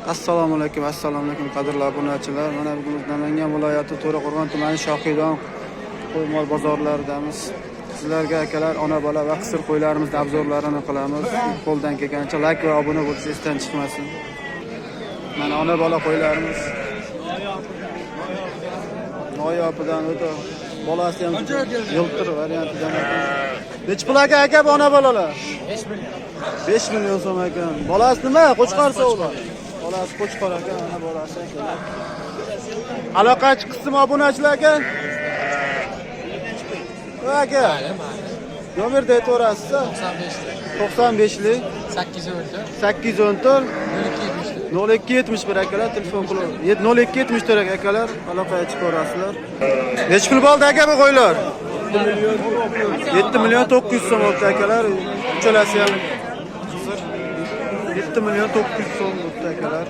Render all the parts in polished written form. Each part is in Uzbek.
Assalomu alaykum qadrli obunachilar. Mana bugun Namangan viloyati To'raqo'rg'on tumani Shohidon qo'y-mol bozorlaridamiz. Sizlarga akalar ona bola va qisir qo'ylarimizni obzorlarini qilamiz. Qo'ldan kelgancha like va obuna bo'lish esdan chiqmasin. Mana ona bola qo'ylarimiz. Noyobidan o'ta bolasi ham yiltir variantidan. Nech pul aka bu ona bolalar? 5 million. 5 million so'm ekan. Bolasi nima? Qo'chqorsa ular. Bolasi qo'chqor ekan, ana bolasi ekan. Aloqachi qism obunachilar aka. Aka. Nomerda aytvorasiz? 95lik 814 0271 akalar telefon qilib 0271 akalar aloqaga chiqarasizlar. Nech pul bo'ldi aka bu qo'ylar? 7 million 900 so'm bo'ldi akalar. Uchalasi ham 7 million 900 so'm bo'ldi akalar.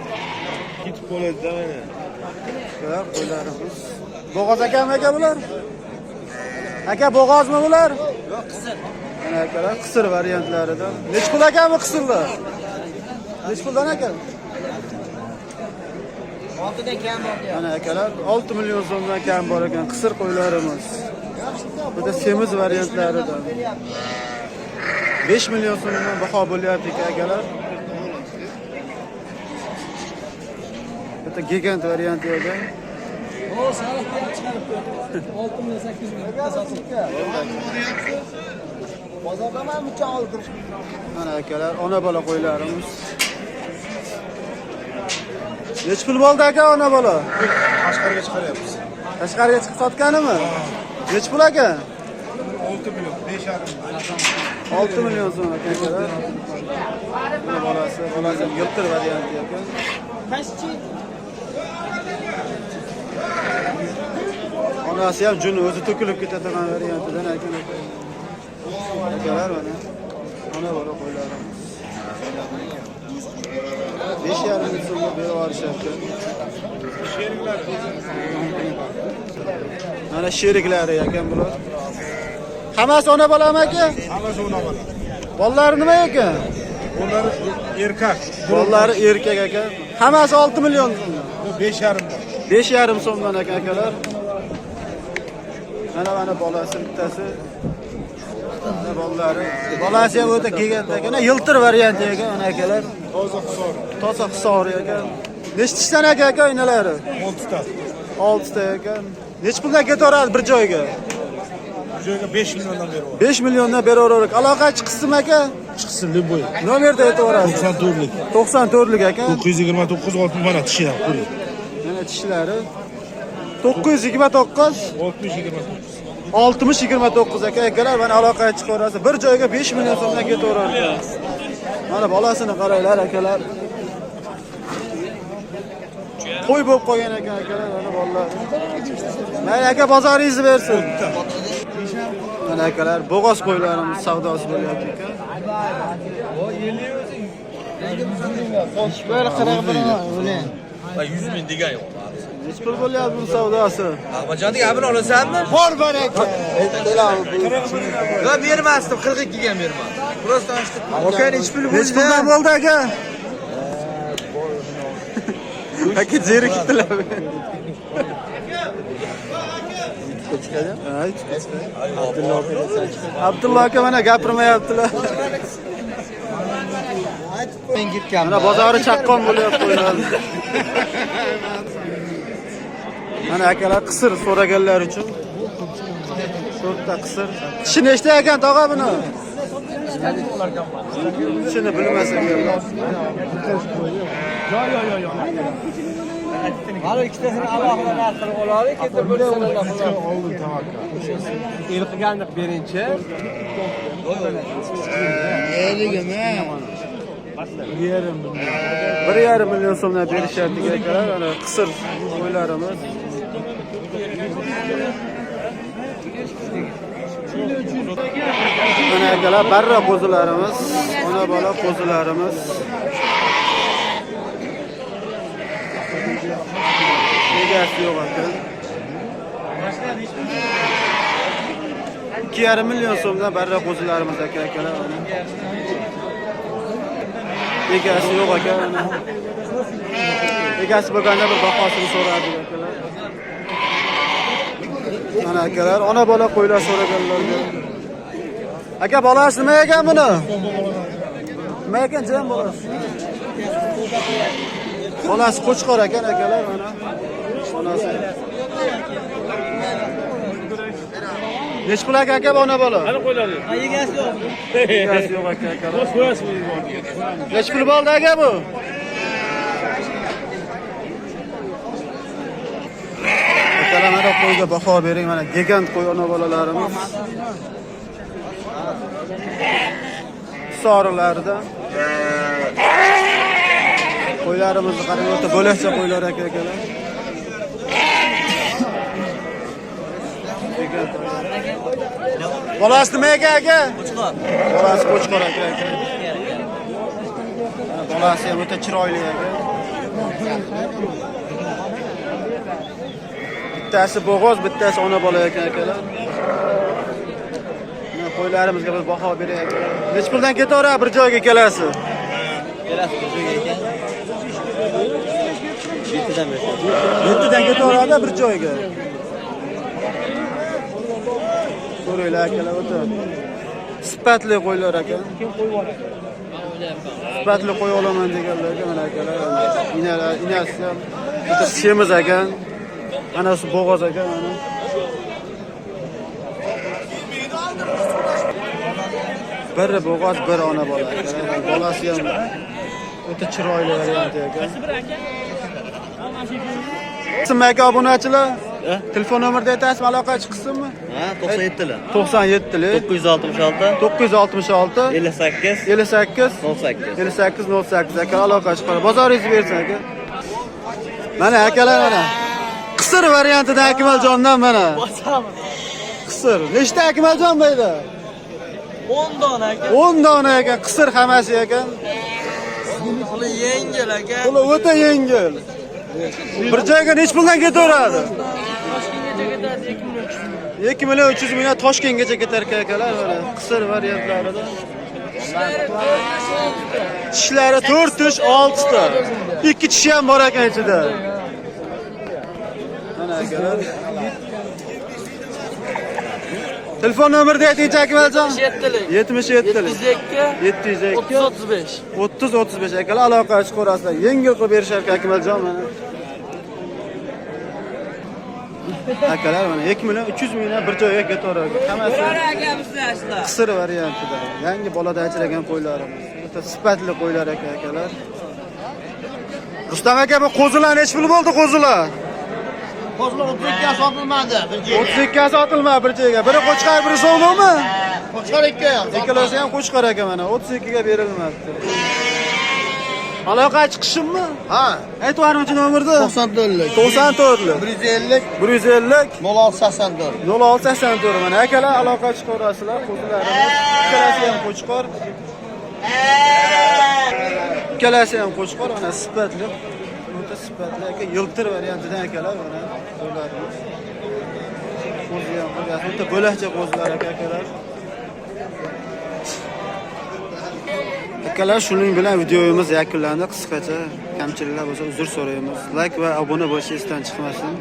Ketib qoladi-da mana. Bular qo'ylarimiz. Bo'g'oz akami aka bular? Aka bo'g'ozmi bular? Yo'q, qisir. Mana akalar qisir variantlaridan. Nech pul aka bu qisirlar? Nech puldan aka? 6 dan kam bor. Mana akalar 6 million so'mdan kam bor ekan qisir qo'ylarimiz. Bu da semiz variantlaridan. 5 million so'mdan baho bo'lyapti akalar. Bu da gigant varianti ekan. O, sariq chiqarib qo'ydi. 6 million 800 million sotib. Bozorda ham ucha oldim. Mana akalar ona bola qo'ylarimiz. Nech pul bo'ldi aka ona bola? Tashqariga chiqaryapmiz. Tashqariga chiqib sotganimi? Nech pul aka? 6 million, 5,5. 6 million so'm akalar. Mana bolasi yiltir varianti ekan. Qancha? Onasi ham juni o'zi to'kilib ketadigan variantidan ekan. Akalar mana ona bola qo'ylarimiz. 5,5 ming so'mga berib yuborishyapti. Mana sheriklari ekan bular. Hammasi ona bolami aka? Hammasi ona bola. Bolalari nima ekan? Ular erkak. Bolalari erkak ekan. Hammasi 6 million so'mdan. Bu 5,5. 5,5 so'mdan ekan akalar. Mana bolasi bittasi. Mana bolalari. Bolasi ham o'ta gigant ekan. Yiltir varianti ekan ana akalar. Toza hisor. Toza hisor ekan. Nechtadan aka oynalari? 6 ta. 6 ta ekan. Nech puldan ketaveradi bir joyga? Bu joyga 5 milliondan berib. 5 milliondan beraverdik. Aloqachi qism aka? Chiqsin любой. Nomerda aytaverasiz. 94lik. 94lik aka. 929 oltin mana tishlar ko'ring. Mana tishlari. 929 60 60-29 akalar mana aloqaga chiqaverasiz. Bir joyga 5 million so'mdan ketaveradi. Mana bolasini qaranglar akalar. Qo'y bo'lib qolgan ekan akalar, mana bolalar. Mayli aka bozoringizni bersin. Mana akalar bo'g'oz qo'ylarimiz savdosi bo'lyapti ekan. Böyle qirq bilan o'len. 100 ming degan yo'q. Nech pul bo'lyapti bu savdosi? Ahmadjon gapini olasanmi? Bor baraka. Va bermasdim, 42 ga bermadim. Prosta ochdim. Aka nech pul Nech puldan bo'ldi aka? Aka zerikdilar. Abdulla aka mana gapirmayaptilar. Men gitgan. Mana bozori chaqqon bo'lyapti qo'ylar. Mana akalar qisir so'raganlar uchun. 4 ta qisir. Tishi nechta ekan tog'a buni? Tishini bilmas ekanlar. Hali ikkitasini alohida narxini olaylik, ketib bir so'rashlar. Oldim tavakka. Elqiganlik birinchi. Eligimi? 1,5 million so'mdan berishyapti akalar. Mana qisir qo'ylarimiz. Mana akalar barra qo'zilarimiz, ona bola qo'zilarimiz. Egasi yo'q ekan. 2,5 million so'mdan barra qo'zilarimiz akalar. Egasi yo'q ekan. egasi bo'lganda bir bahosini so'radi akalar. Mana akalar, ona bola qo'ylar so'raganlarga. Aka bolasi nima ekan buni? Nima ekan jam bolasi? Bolasi qo'chqor ekan akalar mana. Onasi. Nech pul aka ona bola? Egasi yo'q. Egasi yo'q aka akalar. Nech pul bo'ldi aka bu? Akalar mana qo'yga baho bering, mana gigant qo'y ona bolalarimiz. Soriqlarda. Qo'ylarimizni qarang, o'ta bo'lakcha qo'ylar akalar. Bolasi nima ekan aka? Qo'chqor. Bolasi qo'chqor aka. Bolasi ham o'ta chiroyli aka. Bittasi bo'g'oz, bittasi ona bola ekan akalar. Mana qo'ylarimizga bir baho beraylik. Nech puldan ketaveradi bir joyga kelasi? Kelasi bir joyga ekan. 7dan beradi. 7dan ketaveradi bir joyga. So'raylar akalar, o'ta sifatli qo'ylar ekan. Sifatli qo'y olaman deganlarga mana akalar, inasi ham o'ta semiz ekan. Ana shu bo'g'oz ekan mana. Biri bo'g'oz, biri ona bola ekan. Bolasi ham o'ta chiroyli variant ekan. Qism aka obunachilar, telefon nomerni aytasizmi, aloqa chiqsinmi? Ha, 97 lar. 97 lik 966 966 58 58 08. 58 08 aka aloqa chiqadi. Bozoringizni bersin aka. Mana akalar mana. Qisir variantida Akmaljondan mana. Qisir. Nechta Akmaljon bayda? 10 dona aka. 10 dona ekan, qisir hammasi ekan. Puli yengil aka. Ular o'ta yengil. Bir joyga nech puldan ketaveradi? Toshkentgacha ketadi 2 million 300 ming. 2 million 300 mingdan Toshkentgacha ketar akalar mana qisir variantlarida. Tishlari 4 tish, 6 ta. 2 tishi ham bor ekan ichida. Mana akalar. Telefon nomerni ayting Akmaljon. 77 702 30 35 akalar aloqa chiqarasizlar. Yengil qilib berishar Akmaljon mana. Akalar mana 2 million 300 mingdan bir joyga ketaveradi. Hammasi qisir variantida. Yangi bolada ajragan qo'ylarimiz. O'ta sifatli qo'ylar akalar. Rustam aka bu qo'zilar nech pul bo'ldi qo'zilar? Qo'zlar 32 ga sotilmadi. 32 ga sotilmadi bir joyga. Biri qo'chqar, biri sovnomi? Qo'chqar 2 ga. Ikkalasi ham qo'chqar aka mana 32 ga berilmadi. Aloqa chiqishimmi? Ha. Aytvarimchi nomerni? 94 lik. 94 lik. 150 150 0684. 0684 mana akalar aloqa chiqarasizlar qo'zilarimiz. Ikkalasi ham qo'chqor. Ikkalasi ham qo'chqor, mana sifatli. O'ta sifatli aka, yiltir variantidan akalar mana qo'ylarimiz. Qo'zi ham qo'yasi o'ta bo'lakcha qo'zilar akalar. Akalar shuning bilan videomiz yakunlandi. Qisqacha kamchiliklar bo'lsa uzr so'raymiz. Like va obuna bo'lishingizdan chiqmasin.